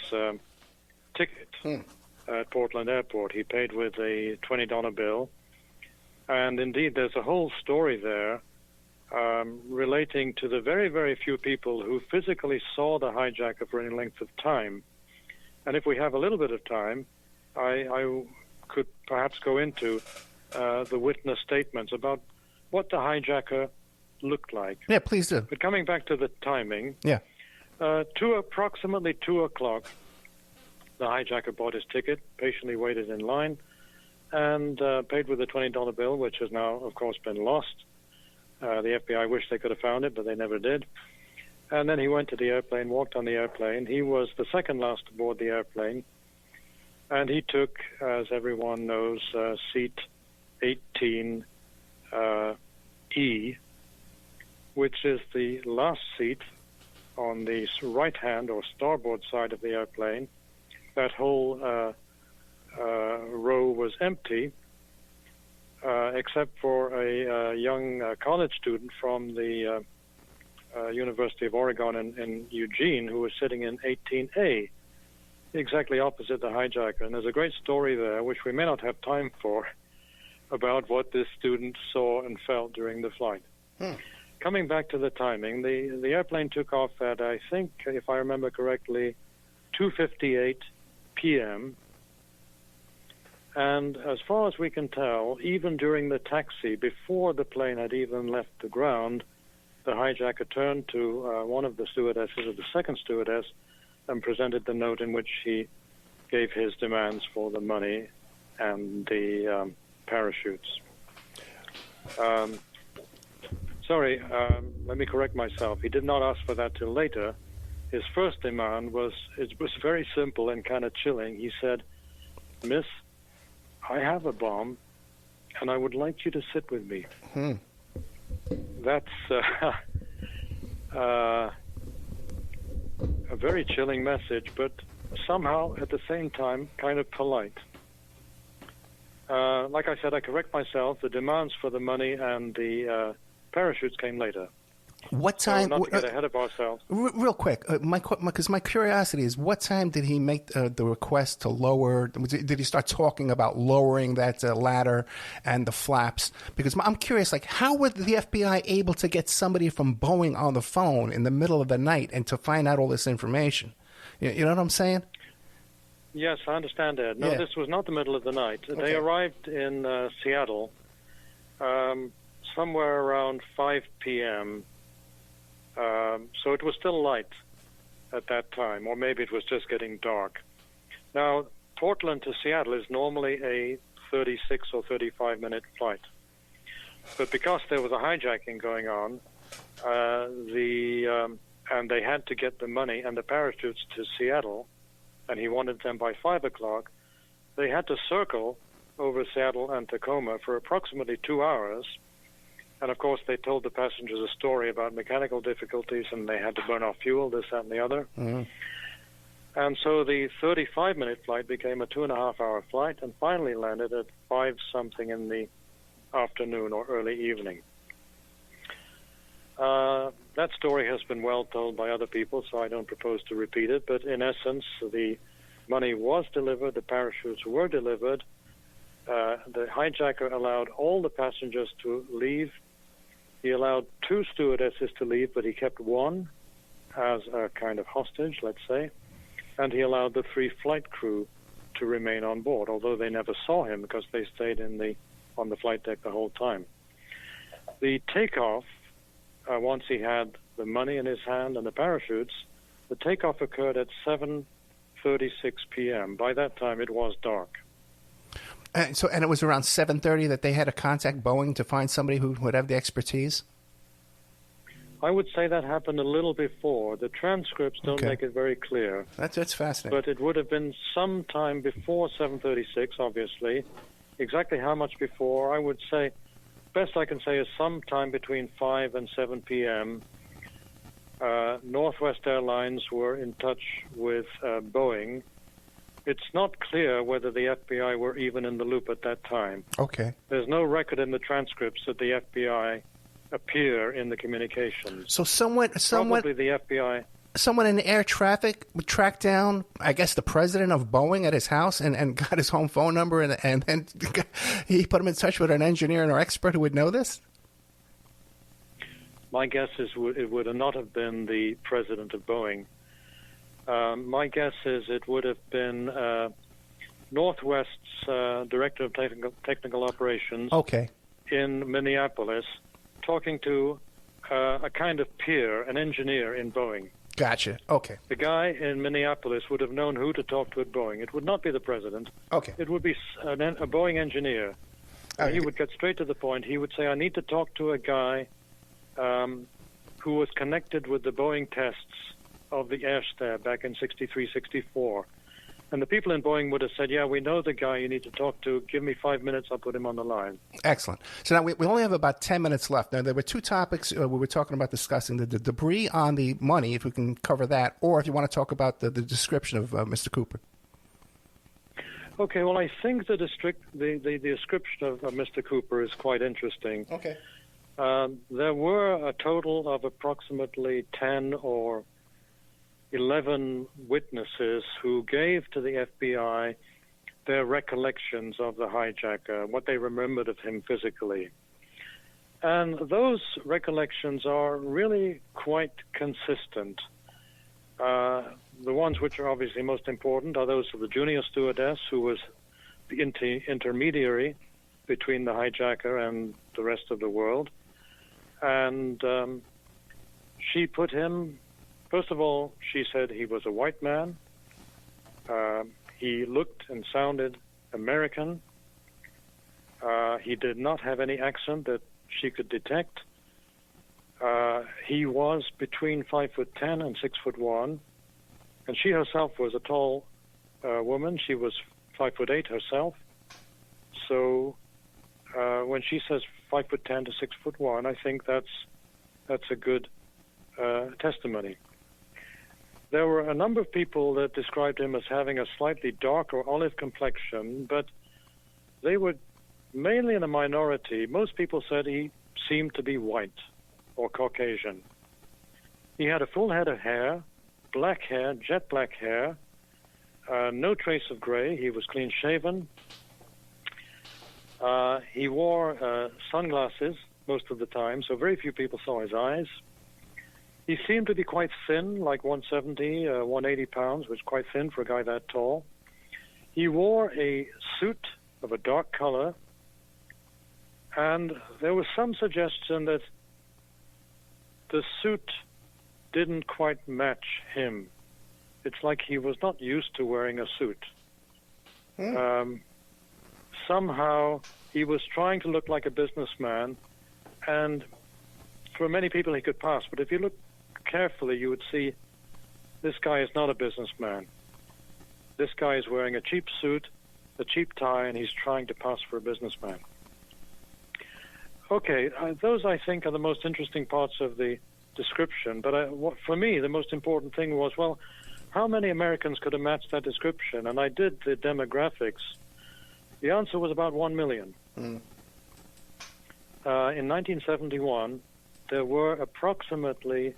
Speaker 5: ticket at Portland Airport. He paid with a $20 bill, and indeed there's a whole story there relating to the very, very few people who physically saw the hijacker for any length of time. And if we have a little bit of time, I could perhaps go into the witness statements about what the hijacker looked like.
Speaker 1: Yeah, please do.
Speaker 5: But coming back to the timing, approximately 2 o'clock, the hijacker bought his ticket, patiently waited in line, and paid with a $20 bill, which has now, of course, been lost. The FBI wished they could have found it, but they never did. And then he went to the airplane, walked on the airplane. He was the second last aboard the airplane. And he took, as everyone knows, seat 18E, which is the last seat on the right-hand or starboard side of the airplane. That whole row was empty, except for a young college student from the University of Oregon in Eugene who was sitting in 18A, exactly opposite the hijacker. And there's a great story there, which we may not have time for, about what this student saw and felt during the flight. Coming back to the timing, the airplane took off at, I think, if I remember correctly, 2:58 p.m., and as far as we can tell, even during the taxi, before the plane had even left the ground, the hijacker turned to one of the stewardesses, or the second stewardess, and presented the note in which he gave his demands for the money and the parachutes. Let me correct myself. He did not ask for that till later. His first demand was very simple and kind of chilling. He said, "Miss, I have a bomb, and I would like you to sit with me." That's a very chilling message, but somehow at the same time kind of polite. Like I said, I correct myself. The demands for the money and the parachutes came later.
Speaker 1: What time?
Speaker 5: So not to get ahead of ourselves.
Speaker 1: Real quick, because my curiosity is, what time did he make the request to lower? Did he start talking about lowering that ladder and the flaps? Because I'm curious, like, how were the FBI able to get somebody from Boeing on the phone in the middle of the night and to find out all this information? You know what I'm saying?
Speaker 5: Yes, I understand, Ed. No, This was not the middle of the night. Okay. They arrived in Seattle somewhere around 5 p.m., so it was still light at that time, or maybe it was just getting dark. Now, Portland to Seattle is normally a 36 or 35-minute flight. But because there was a hijacking going on, and they had to get the money and the parachutes to Seattle, and he wanted them by 5 o'clock, they had to circle over Seattle and Tacoma for approximately 2 hours. And, of course, they told the passengers a story about mechanical difficulties, and they had to burn off fuel, this, that, and the other. Mm-hmm. And so the 35-minute flight became a 2.5-hour flight and finally landed at 5-something in the afternoon or early evening. That story has been well told by other people, so I don't propose to repeat it. But in essence, the money was delivered, the parachutes were delivered. The hijacker allowed all the passengers to leave. He allowed 2 stewardesses to leave, but he kept one as a kind of hostage, let's say. And he allowed the 3 flight crew to remain on board, although they never saw him because they stayed on the flight deck the whole time. The takeoff, once he had the money in his hand and the parachutes, the takeoff occurred at 7:36 p.m. By that time, it was dark.
Speaker 1: And it was around 7:30 that they had to contact Boeing to find somebody who would have the expertise?
Speaker 5: I would say that happened a little before. The transcripts don't make it very clear.
Speaker 1: That's fascinating.
Speaker 5: But it would have been sometime before 7:36, obviously. Exactly how much before, I would say, best I can say is sometime between 5 and 7 p.m. Northwest Airlines were in touch with Boeing. It's not clear whether the FBI were even in the loop at that time.
Speaker 1: Okay.
Speaker 5: There's no record in the transcripts that the FBI appear in the communications.
Speaker 1: So probably
Speaker 5: the FBI.
Speaker 1: Someone in air traffic would track down, I guess, the president of Boeing at his house and got his home phone number, and then he put him in touch with an engineer or expert who would know this?
Speaker 5: My guess is it would not have been the president of Boeing. My guess is it would have been Northwest's director of technical operations in Minneapolis, talking to a kind of peer, an engineer in Boeing.
Speaker 1: Gotcha. Okay.
Speaker 5: The guy in Minneapolis would have known who to talk to at Boeing. It would not be the president.
Speaker 1: Okay.
Speaker 5: It would be a Boeing engineer. He would get straight to the point. He would say, I need to talk to a guy who was connected with the Boeing tests of the air stab back in 63, 64. And the people in Boeing would have said, yeah, we know the guy you need to talk to. Give me 5 minutes, I'll put him on the line. Excellent.
Speaker 1: So now we only have about 10 minutes left. Now, there were 2 topics we were talking about discussing, the debris on the money, if we can cover that, or if you want to talk about the description of Mr. Cooper.
Speaker 5: Okay, well, I think the description of Mr. Cooper is quite interesting.
Speaker 1: Okay.
Speaker 5: There were a total of approximately 10 or 11 witnesses who gave to the FBI their recollections of the hijacker, what they remembered of him physically. And those recollections are really quite consistent. The ones which are obviously most important are those of the junior stewardess, who was the intermediary between the hijacker and the rest of the world. And she put him... First of all, she said he was a white man. He looked and sounded American. He did not have any accent that she could detect. He was between 5'10" and 6'1", and she herself was a tall woman. She was 5'8" herself. So when she says 5'10" to 6'1", I think that's a good testimony. There were a number of people that described him as having a slightly dark or olive complexion, but they were mainly in a minority. Most people said he seemed to be white or Caucasian. He had a full head of hair, black hair, jet black hair, no trace of gray. He was clean-shaven. He wore sunglasses most of the time, so very few people saw his eyes. He seemed to be quite thin, like 170, 180 pounds, which is quite thin for a guy that tall. He wore a suit of a dark color, and there was some suggestion that the suit didn't quite match him. It's like he was not used to wearing a suit. Somehow he was trying to look like a businessman, and for many people he could pass. But if you look carefully, you would see this guy is not a businessman. This guy is wearing a cheap suit, a cheap tie, and he's trying to pass for a businessman. Okay, those I think are the most interesting parts of the description. But for me, the most important thing was, well, how many Americans could have matched that description? And I did the demographics. The answer was about 1 million. In 1971, there were approximately,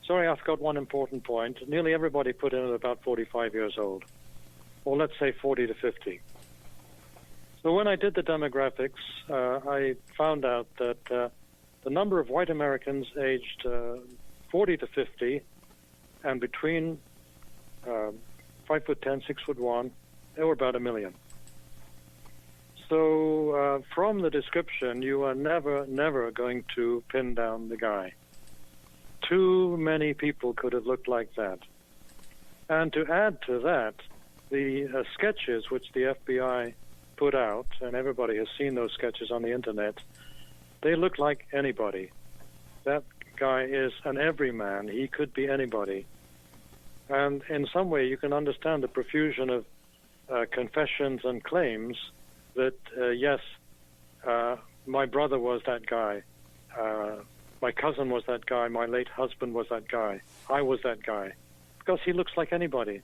Speaker 5: sorry, I forgot one important point, nearly everybody put in at about 45 years old, or let's say 40 to 50. So when I did the demographics, I found out that the number of white Americans aged 40 to 50 and between 5'10", 6'1", there were about 1 million. So from the description, you are never going to pin down the guy. Too many people could have looked like that. And to add to that, the sketches which the FBI put out, and everybody has seen those sketches on the internet, they look like anybody. That guy is an everyman. He could be anybody. And in some way, you can understand the profusion of confessions and claims that, yes, my brother was that guy, my cousin was that guy, my late husband was that guy, I was that guy, because he looks like anybody.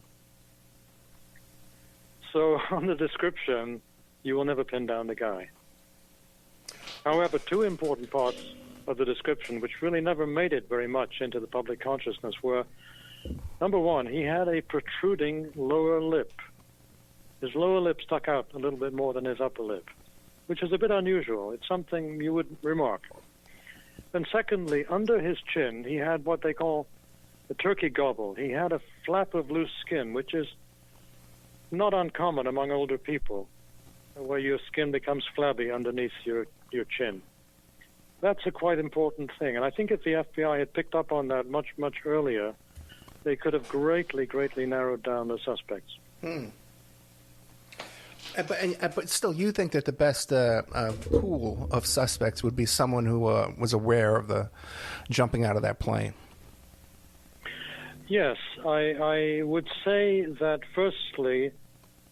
Speaker 5: So on the description, you will never pin down the guy. However, two important parts of the description, which really never made it very much into the public consciousness, were, number one, he had a protruding lower lip. His lower lip stuck out a little bit more than his upper lip, which is a bit unusual. It's something you would remark. And secondly, under his chin, he had what they call the turkey gobble. He had a flap of loose skin, which is not uncommon among older people, where your skin becomes flabby underneath your chin. That's a quite important thing. And I think if the FBI had picked up on that much, much earlier, they could have greatly narrowed down the suspects.
Speaker 1: But still, you think that the best pool of suspects would be someone who was aware of the jumping out of that plane?
Speaker 5: Yes, I would say that firstly,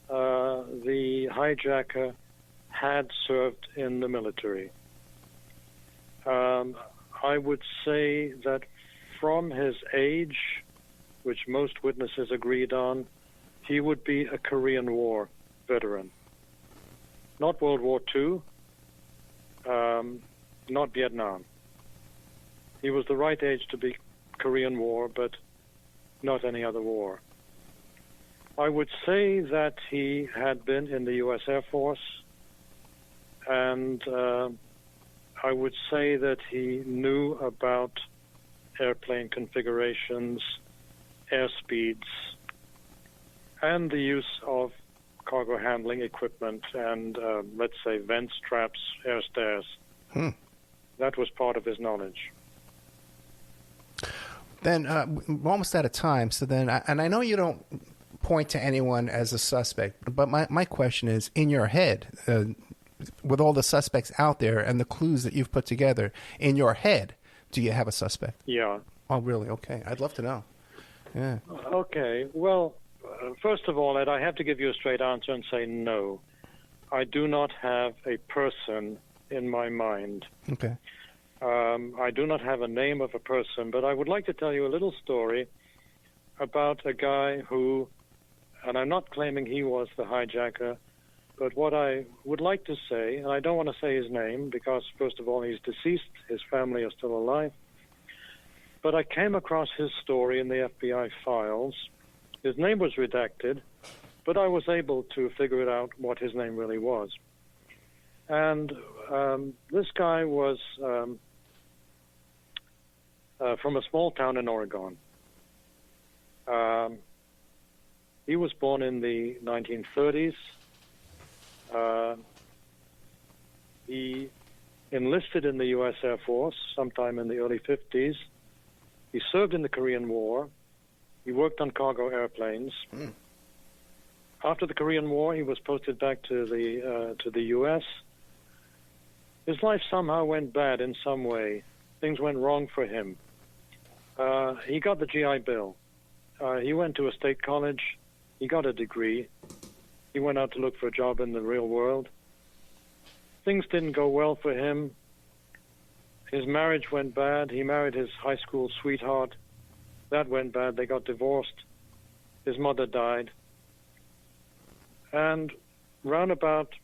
Speaker 5: the hijacker had served in the military. I would say that from his age, which most witnesses agreed on, he would be a Korean War veteran. Not World War II, not Vietnam. He was the right age to be Korean War, but not any other war. I would say that he had been in the U.S. Air Force, and I would say that he knew about airplane configurations, airspeeds, and the use of cargo handling equipment and, let's say, vents, traps, air stairs. That was part of his knowledge.
Speaker 1: Then we're almost out of time. So then, and I know you don't point to anyone as a suspect, but my question is, in your head, with all the suspects out there and the clues that you've put together, in your head, do you have a suspect?
Speaker 5: Yeah.
Speaker 1: Oh, really? Okay. I'd love to know. Yeah.
Speaker 5: Okay. Well, first of all, Ed, I have to give you a straight answer and say no. I do not have a person in my mind.
Speaker 1: Okay.
Speaker 5: I do not have a name of a person, but I would like to tell you a little story about a guy who, and I'm not claiming he was the hijacker, but what I would like to say, and I don't want to say his name because, first of all, he's deceased, his family are still alive, but I came across his story in the FBI files. His name was redacted, but I was able to figure it out what his name really was. And this guy was from a small town in Oregon. He was born in the 1930s. He enlisted in the U.S. Air Force sometime in the early 50s. He served in the Korean War. He worked on cargo airplanes. After the Korean War, he was posted back to the U.S. His life somehow went bad in some way. Things went wrong for him. He got the GI Bill. He went to a state college. He got a degree. He went out to look for a job in the real world. Things didn't go well for him. His marriage went bad. He married his high school sweetheart. That went bad. They got divorced. His mother died. And round about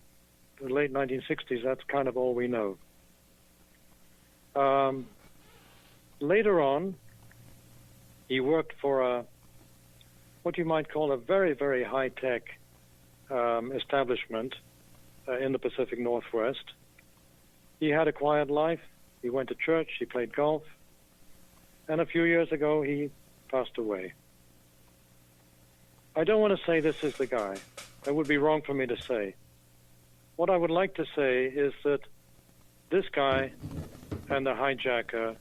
Speaker 5: the late 1960s, that's kind of all we know. Later on, he worked for what you might call a very, very high-tech establishment in the Pacific Northwest. He had a quiet life. He went to church. He played golf. And a few years ago, he passed away. I don't want to say this is the guy. That would be wrong for me to say. What I would like to say is that this guy and the hijacker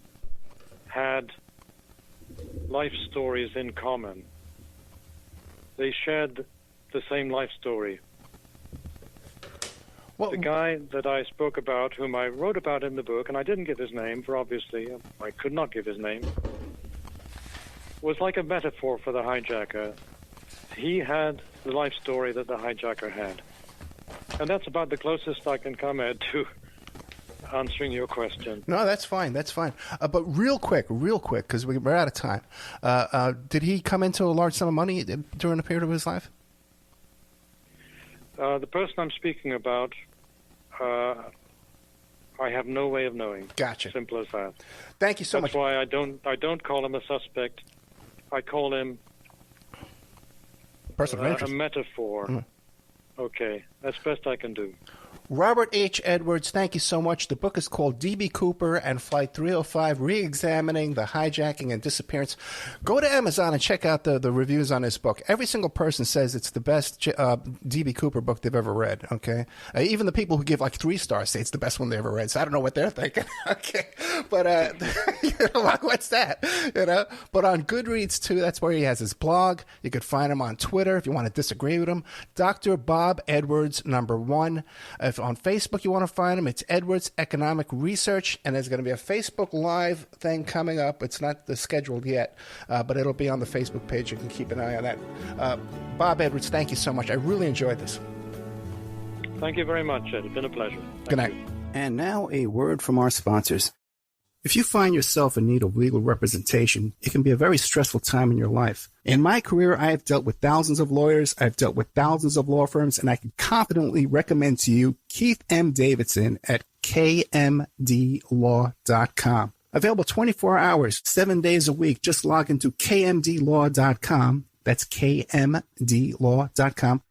Speaker 5: had life stories in common. They shared the same life story.
Speaker 1: Well,
Speaker 5: the guy that I spoke about, whom I wrote about in the book, and I didn't give his name, for obviously I could not give his name, was like a metaphor for the hijacker. He had the life story that the hijacker had. And that's about the closest I can come at to answering your question.
Speaker 1: No, that's fine. That's fine. But real quick, because we're out of time. Did he come into a large sum of money during the period of his life?
Speaker 5: The person I'm speaking about, I have no way of knowing.
Speaker 1: Gotcha.
Speaker 5: Simple as that.
Speaker 1: Thank you so much.
Speaker 5: That's why I don't call him a suspect. I call him
Speaker 1: person of interest.
Speaker 5: A metaphor. Mm. Okay, that's best I can do.
Speaker 1: Robert H. Edwards, thank you so much. The book is called D.B. Cooper and Flight 305, Reexamining the Hijacking and Disappearance. Go to Amazon and check out the reviews on this book. Every single person says it's the best D.B. Cooper book they've ever read, okay? Even the people who give like 3 stars say it's the best one they ever read, so I don't know what they're thinking, okay? But, what's that, But on Goodreads, too, that's where he has his blog. You could find him on Twitter if you want to disagree with him. Dr. Bob Edwards, #1. If on Facebook you want to find him, it's Edwards Economic Research, and there's going to be a Facebook Live thing coming up. It's not scheduled yet, but it'll be on the Facebook page. You can keep an eye on that. Bob Edwards, thank you so much. I really enjoyed this.
Speaker 5: Thank you very much, Ed. It's been a pleasure.
Speaker 1: Good night.
Speaker 6: And now a word from our sponsors. If you find yourself in need of legal representation, it can be a very stressful time in your life. In my career, I have dealt with thousands of lawyers, I've dealt with thousands of law firms, and I can confidently recommend to you Keith M. Davidson at kmdlaw.com. Available 24 hours, 7 days a week. Just log into kmdlaw.com. That's kmdlaw.com.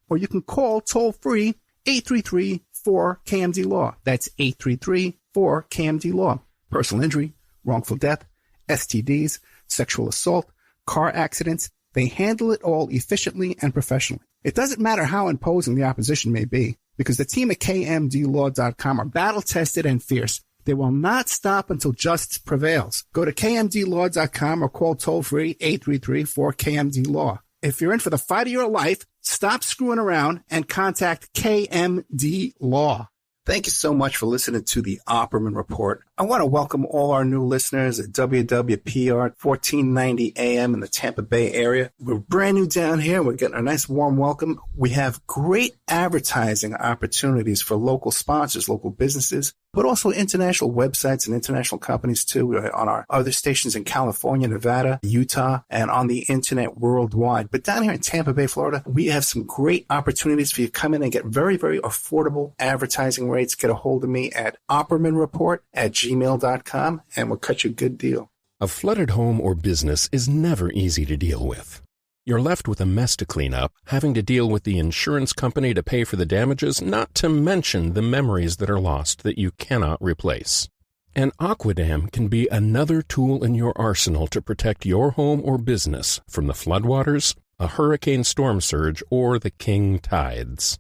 Speaker 6: Or you can call toll-free 833-4KMD-LAW. That's 833-4KMD-LAW. Personal injury, wrongful death, STDs, sexual assault, car accidents. They handle it all efficiently and professionally. It doesn't matter how imposing the opposition may be, because the team at kmdlaw.com are battle-tested and fierce. They will not stop until justice prevails. Go to kmdlaw.com or call toll-free 833-4KMD-LAW. If you're in for the fight of your life, stop screwing around and contact KMD Law. Thank you so much for listening to the Opperman Report. I want to welcome all our new listeners at WWPR 1490 AM in the Tampa Bay area. We're brand new down here. We're getting a nice warm welcome. We have great advertising opportunities for local sponsors, local businesses. but also international websites and international companies too. We're on our other stations in California, Nevada, Utah, and on the internet worldwide. But down here in Tampa Bay, Florida, we have some great opportunities for you to come in and get very, very affordable advertising rates. Get a hold of me at oppermanreport@gmail.com, and we'll cut you a good deal.
Speaker 3: A flooded home or business is never easy to deal with. You're left with a mess to clean up, having to deal with the insurance company to pay for the damages, not to mention the memories that are lost that you cannot replace. And Aquadam can be another tool in your arsenal to protect your home or business from the floodwaters, a hurricane storm surge, or the king tides.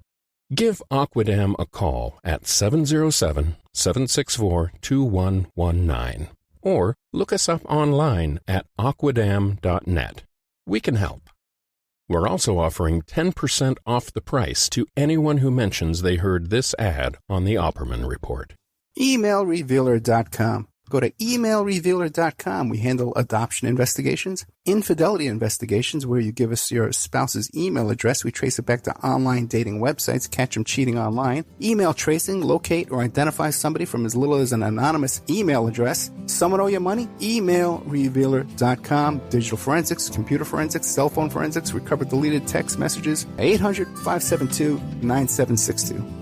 Speaker 3: Give Aquadam a call at 707-764-2119 or look us up online at aquadam.net. We can help. We're also offering 10% off the price to anyone who mentions they heard this ad on the Opperman Report.
Speaker 6: Emailrevealer.com. Go to emailrevealer.com. We handle adoption investigations, infidelity investigations, where you give us your spouse's email address. We trace it back to online dating websites, catch them cheating online. Email tracing, locate or identify somebody from as little as an anonymous email address. Someone owe you money? Emailrevealer.com. Digital forensics, computer forensics, cell phone forensics, recover deleted text messages. 800-572-9762.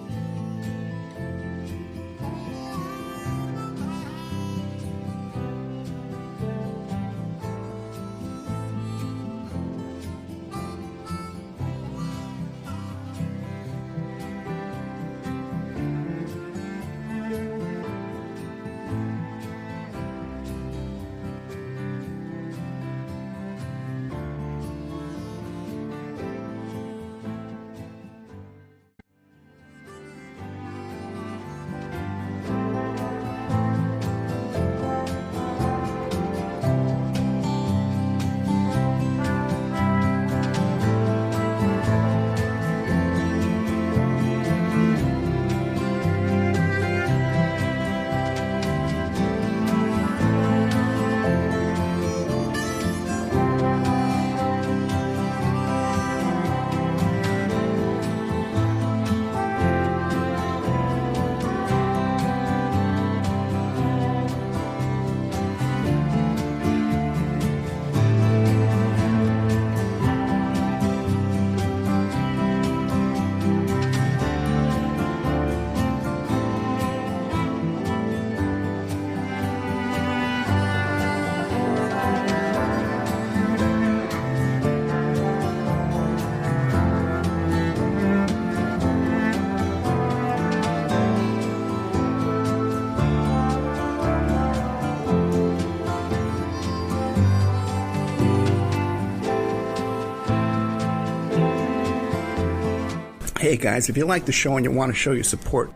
Speaker 6: Hey guys, if you like the show and you want to show your support,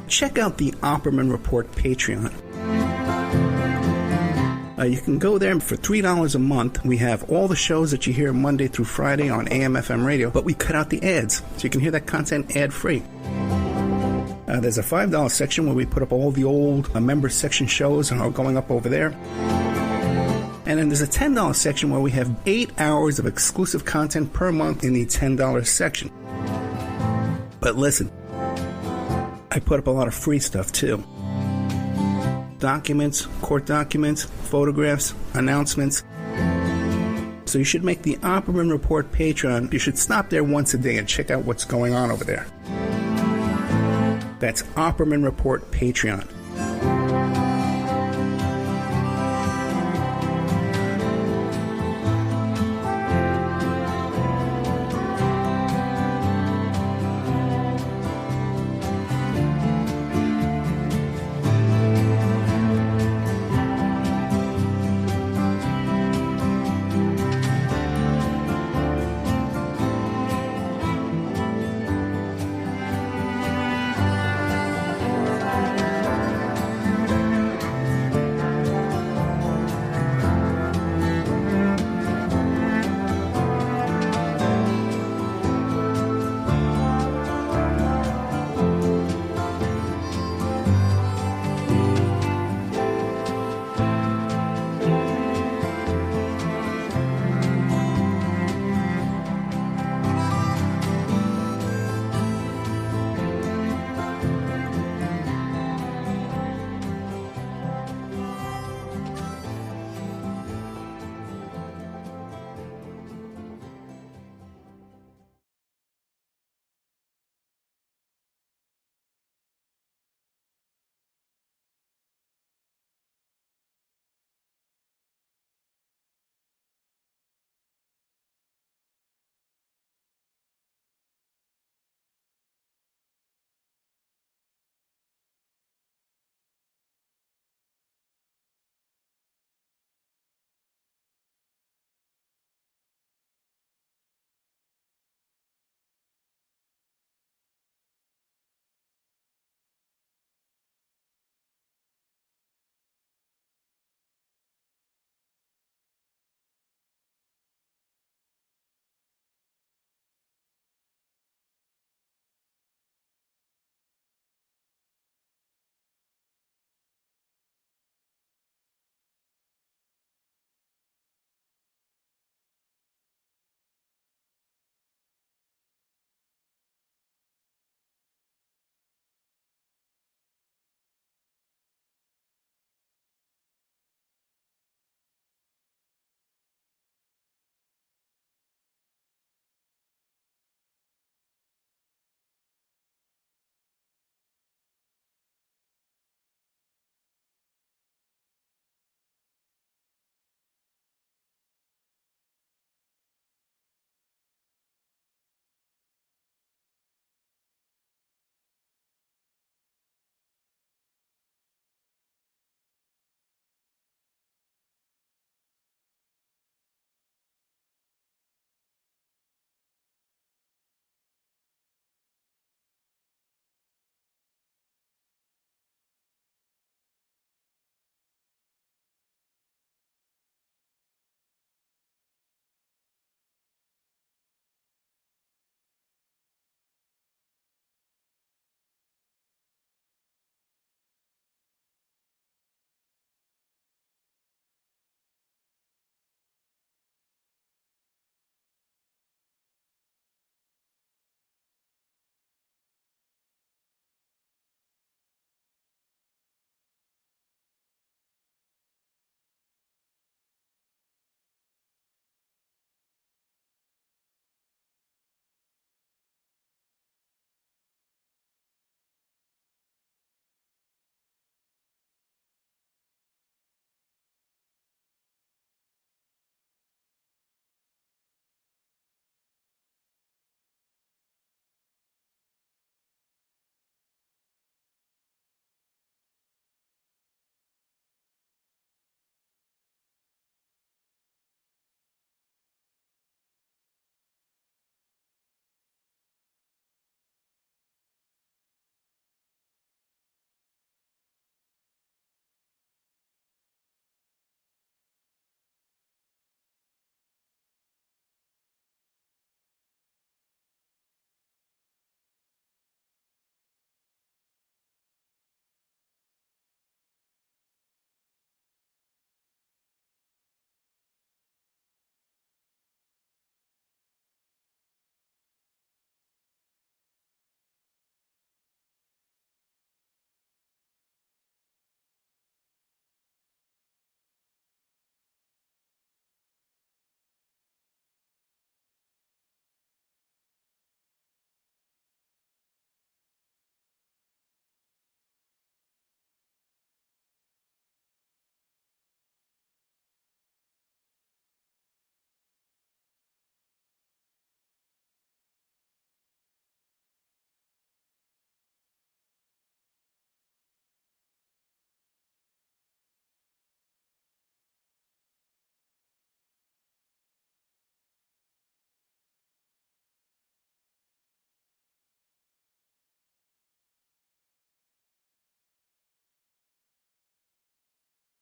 Speaker 6: check out the Opperman Report Patreon. You can go there for $3 a month. We have all the shows that you hear Monday through Friday on AM/FM radio, but we cut out the ads, so you can hear that content ad-free. There's a $5 section where we put up all the old member section shows and are going up over there. And then there's a $10 section where we have 8 hours of exclusive content per month in the $10 section. But listen, I put up a lot of free stuff too. Documents, court documents, photographs, announcements. So you should make the Opperman Report Patreon. You should stop there once a day and check out what's going on over there. That's Opperman Report Patreon.